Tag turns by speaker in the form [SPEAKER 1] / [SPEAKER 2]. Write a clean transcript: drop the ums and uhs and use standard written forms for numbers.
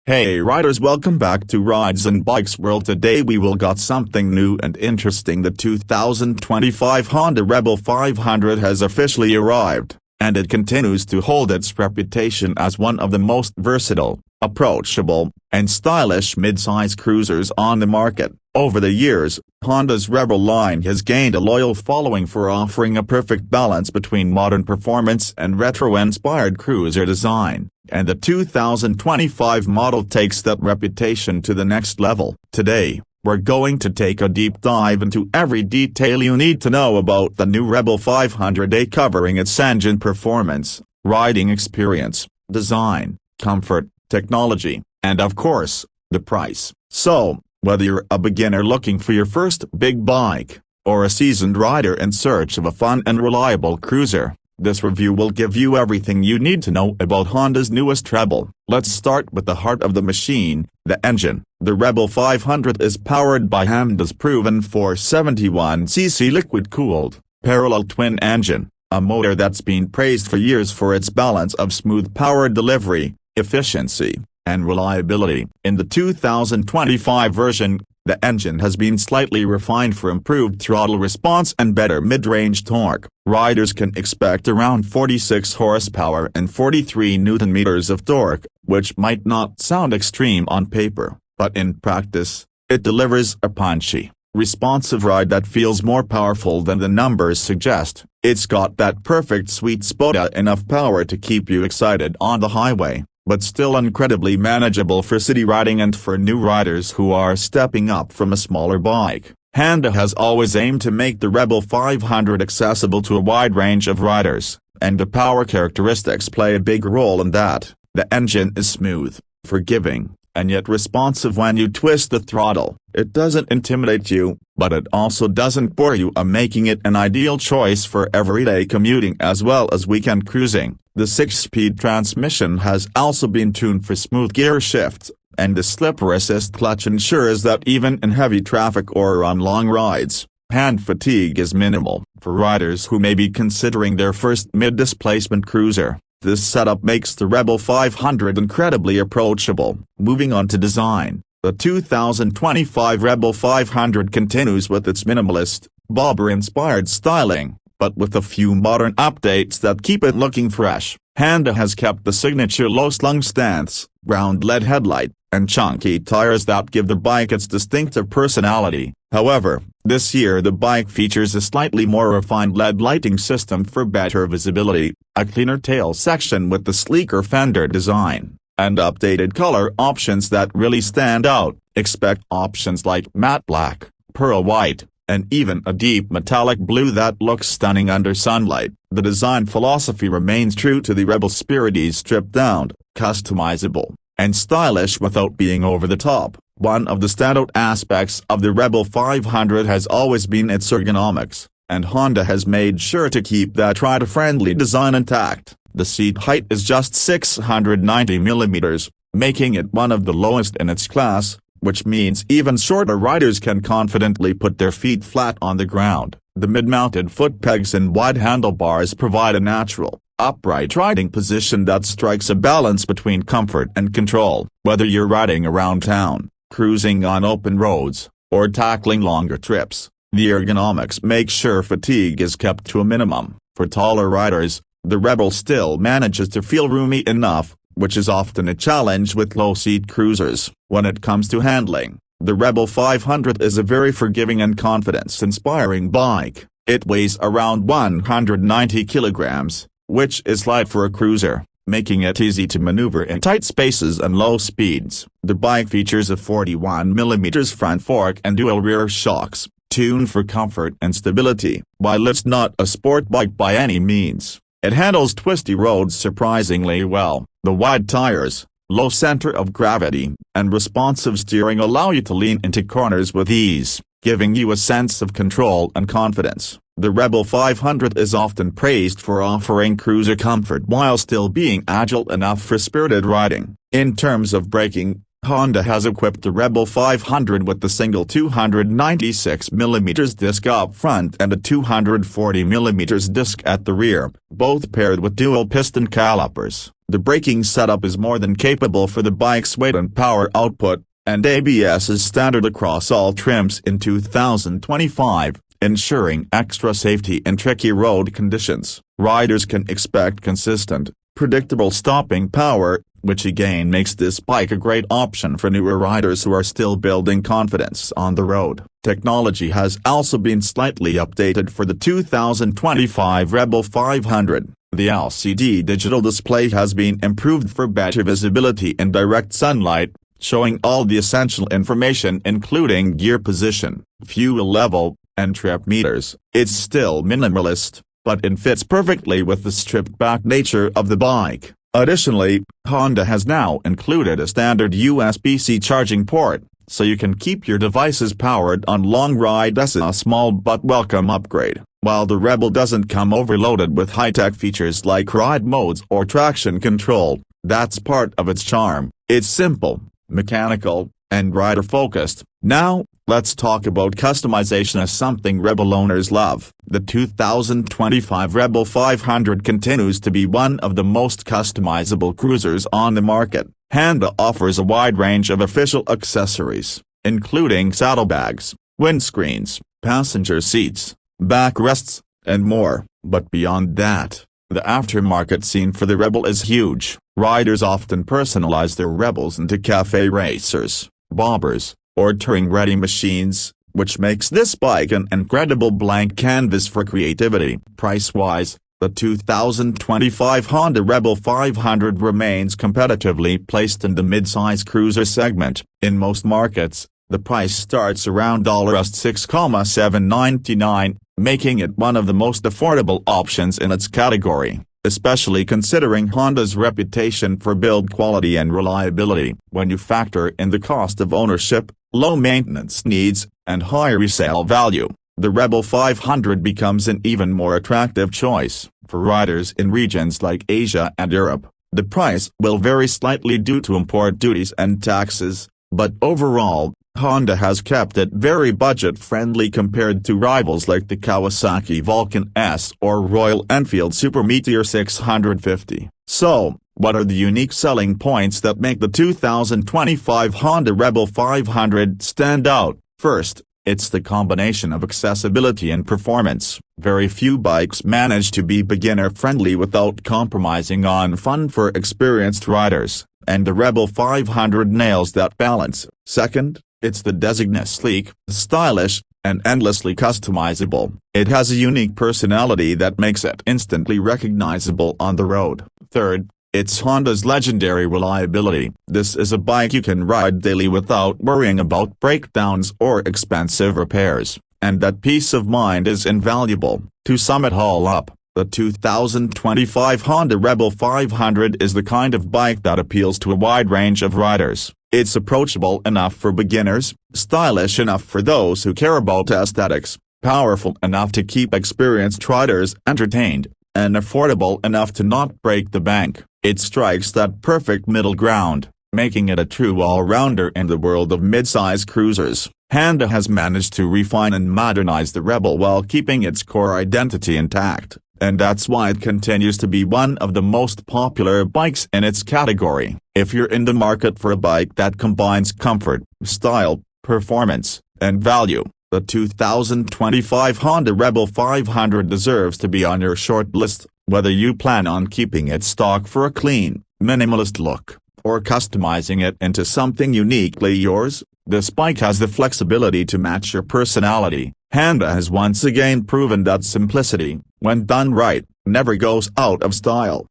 [SPEAKER 1] Hey riders, welcome back to Rides and Bikes World. Today we will got something new and interesting. The 2025 Honda Rebel 500 has officially arrived, and it continues to hold its reputation as one of the most versatile, approachable, and stylish mid-size cruisers on the market. Over the years, Honda's Rebel line has gained a loyal following for offering a perfect balance between modern performance and retro-inspired cruiser design, and the 2025 model takes that reputation to the next level. Today, we're going to take a deep dive into every detail you need to know about the new Rebel 500A, covering its engine performance, riding experience, design, comfort, technology, and of course, the price. So, whether you're a beginner looking for your first big bike, or a seasoned rider in search of a fun and reliable cruiser, this review will give you everything you need to know about Honda's newest Rebel. Let's start with the heart of the machine, the engine. The Rebel 500 is powered by Honda's proven 471cc liquid-cooled, parallel twin engine, a motor that's been praised for years for its balance of smooth power delivery, efficiency, and reliability. In the 2025 version, the engine has been slightly refined for improved throttle response and better mid-range torque. Riders can expect around 46 horsepower and 43 Nm of torque, which might not sound extreme on paper, but in practice, it delivers a punchy, responsive ride that feels more powerful than the numbers suggest. It's got that perfect sweet spot, enough power to keep you excited on the highway, but still incredibly manageable for city riding and for new riders who are stepping up from a smaller bike. Honda has always aimed to make the Rebel 500 accessible to a wide range of riders, and the power characteristics play a big role in that. The engine is smooth, forgiving, and yet responsive when you twist the throttle. It doesn't intimidate you, but it also doesn't bore you, making it an ideal choice for everyday commuting as well as weekend cruising. The 6-speed transmission has also been tuned for smooth gear shifts, and the slipper assist clutch ensures that even in heavy traffic or on long rides, hand fatigue is minimal. For riders who may be considering their first mid-displacement cruiser, this setup makes the Rebel 500 incredibly approachable. Moving on to design, the 2025 Rebel 500 continues with its minimalist, bobber-inspired styling, but with a few modern updates that keep it looking fresh. Honda has kept the signature low-slung stance, round LED headlight, and chunky tires that give the bike its distinctive personality. However, this year the bike features a slightly more refined LED lighting system for better visibility, a cleaner tail section with the sleeker fender design, and updated color options that really stand out. Expect options like matte black, pearl white, and even a deep metallic blue that looks stunning under sunlight. The design philosophy remains true to the Rebel spirit: stripped down, customizable, and stylish without being over the top. One of the standout aspects of the Rebel 500 has always been its ergonomics, and Honda has made sure to keep that rider-friendly design intact. The seat height is just 690 mm, making it one of the lowest in its class, which means even shorter riders can confidently put their feet flat on the ground. The mid-mounted foot pegs and wide handlebars provide a natural, upright riding position that strikes a balance between comfort and control. Whether you're riding around town, cruising on open roads, or tackling longer trips, the ergonomics make sure fatigue is kept to a minimum. For taller riders, the Rebel still manages to feel roomy enough, which is often a challenge with low-seat cruisers. When it comes to handling, the Rebel 500 is a very forgiving and confidence-inspiring bike. It weighs around 190 kilograms, which is light for a cruiser, making it easy to maneuver in tight spaces and low speeds. The bike features a 41 mm front fork and dual rear shocks, tuned for comfort and stability. While it's not a sport bike by any means, it handles twisty roads surprisingly well. The wide tires, low center of gravity, and responsive steering allow you to lean into corners with ease, giving you a sense of control and confidence. The Rebel 500 is often praised for offering cruiser comfort while still being agile enough for spirited riding. In terms of braking, Honda has equipped the Rebel 500 with the single 296mm disc up front and a 240mm disc at the rear, both paired with dual piston calipers. The braking setup is more than capable for the bike's weight and power output, and ABS is standard across all trims in 2025, ensuring extra safety in tricky road conditions. Riders can expect consistent, predictable stopping power, which again makes this bike a great option for newer riders who are still building confidence on the road. Technology has also been slightly updated for the 2025 Rebel 500. The LCD digital display has been improved for better visibility in direct sunlight, showing all the essential information including gear position, fuel level, and trip meters. It's still minimalist, but it fits perfectly with the stripped-back nature of the bike. Additionally, Honda has now included a standard USB-C charging port, so you can keep your devices powered on long rides. A small but welcome upgrade. While the Rebel doesn't come overloaded with high-tech features like ride modes or traction control, that's part of its charm. It's simple, mechanical, and rider-focused. Now, let's talk about customization as something Rebel owners love. The 2025 Rebel 500 continues to be one of the most customizable cruisers on the market. Honda offers a wide range of official accessories, including saddlebags, windscreens, passenger seats, backrests, and more. But beyond that, the aftermarket scene for the Rebel is huge. Riders often personalize their Rebels into cafe racers, bobbers, or touring-ready machines, which makes this bike an incredible blank canvas for creativity. Price-wise, the 2025 Honda Rebel 500 remains competitively placed in the mid-size cruiser segment. In most markets, the price starts around $6,799, making it one of the most affordable options in its category, especially considering Honda's reputation for build quality and reliability. When you factor in the cost of ownership, low maintenance needs, and high resale value, the Rebel 500 becomes an even more attractive choice. For riders in regions like Asia and Europe, the price will vary slightly due to import duties and taxes, but overall, Honda has kept it very budget-friendly compared to rivals like the Kawasaki Vulcan S or Royal Enfield Super Meteor 650. So, what are the unique selling points that make the 2025 Honda Rebel 500 stand out? First, it's the combination of accessibility and performance. Very few bikes manage to be beginner-friendly without compromising on fun for experienced riders, and the Rebel 500 nails that balance. Second, it's the designated sleek, stylish, and endlessly customizable. It has a unique personality that makes it instantly recognizable on the road. Third, it's Honda's legendary reliability. This is a bike you can ride daily without worrying about breakdowns or expensive repairs, and that peace of mind is invaluable. To sum it all up, the 2025 Honda Rebel 500 is the kind of bike that appeals to a wide range of riders. It's approachable enough for beginners, stylish enough for those who care about aesthetics, powerful enough to keep experienced riders entertained, and affordable enough to not break the bank. It strikes that perfect middle ground, making it a true all-rounder in the world of mid-size cruisers. Honda has managed to refine and modernize the Rebel while keeping its core identity intact, and that's why it continues to be one of the most popular bikes in its category. If you're in the market for a bike that combines comfort, style, performance, and value, the 2025 Honda Rebel 500 deserves to be on your short list. Whether you plan on keeping it stock for a clean, minimalist look, or customizing it into something uniquely yours, this bike has the flexibility to match your personality. Honda has once again proven that simplicity, when done right, never goes out of style.